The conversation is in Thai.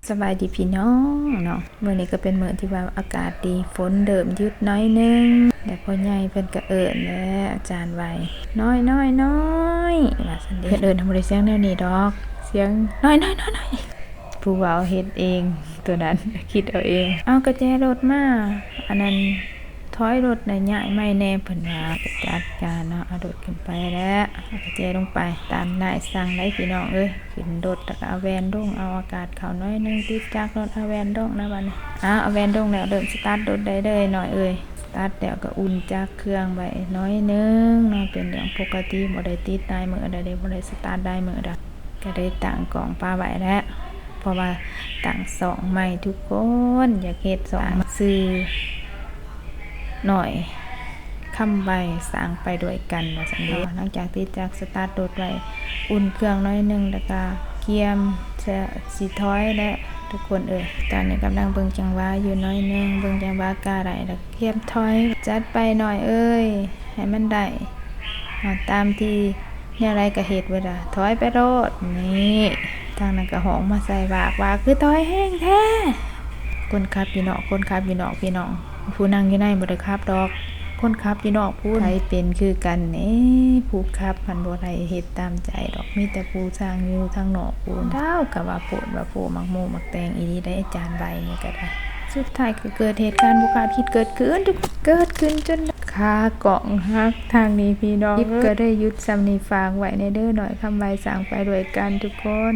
สบายดีพี่น้องเนาะมื้อนี้ก็เป็นมื้อที่ว่าอากาศดีฝนเริ่มหยุดน้อยนึงแต่พ่อใหญ่เพิ่นก็เอิ้นแหละอาจารย์ไว้น้อยๆว่าซั่นเด้เพิ่นเอิ้นทำบ่ได้เสียงแนวนี้ดอกเสียงน้อยๆๆผู้เว้าเฮ็ดเองตัวนั้นคิดเอาเองเอากระแจรถมาอันนั้นถอยรถน่ะย้ายไม่แน่เพิ่นว่าจัดการเนาะเอารถขึ้นไปแล้วเอากระแจลงไปตามนายสั่งได้พี่น้องเอ้ยขึ้นรถแล้วก็เอาแวนลงเอาอากาศเข้าน้อยนึงติดจากรถเอาแวนลงนะบัดนี้เอาแวนลงแล้วเริ่มสตาร์ทรถได้เลยหน่อยเอ้ยสตาร์ทแล้วก็อุ่นจากเครื่องไว้น้อยนึงเนาะเป็นเรื่องปกติบ่ได้ติดได้มื้อใดบ่ได้สตาร์ทได้มื้อใดก็ได้ตั้งกล่องปาไว้แล้วเพราะว่าตั้ง2ใหม่ทุกคนอยากเฮ็ด2ซื้อหน่อยคำใบสร้างไปด้วยกันว่าซั่นเด้หลังจากติดจากสตาร์ทรถไว้อุ่นเครื่องน้อยนึงแล้วก็เกียมจะสิถอยและทุกคนตอนนี้กำลังเบิ่งจังหวะอยู่น้อยนึงเบิ่งจังหวะกาได้แล้วเกียมถอยจัดไปหน่อยให้มันได้ตามที่แนวไรก็เฮ็ดไว้ล่ะถอยไปโลดนี่ทางนั้นก็ห้องมาใส่ว่าคือถอยแห้งแท้คนขับพี่น้องพี่น้องผู้นั่งอยู่ในบ่ได้ขับดอกคนขับพี่น้องผู้ใดเป็นคือกันนี่ผู้ขับมันบ่ได้เฮ็ดตามใจดอกมีแต่ผู้สร้างอยู่ทางนอกผู้ดาวก็ว่าโพดว่าโพมักโมมักแตงอีนี้ได้อาจารย์ใบนี่ก็ได้สุดท้ายก็เกิดเหตุการณ์บ่คาดคิดเกิดขึ้นจนคากล่องฮักทางนี้พี่น้องคลิปก็ได้หยุดซ้ำนี้ฝากไว้ในเด้อหน่อยคำใบสั่งไปด้วยกันทุกคน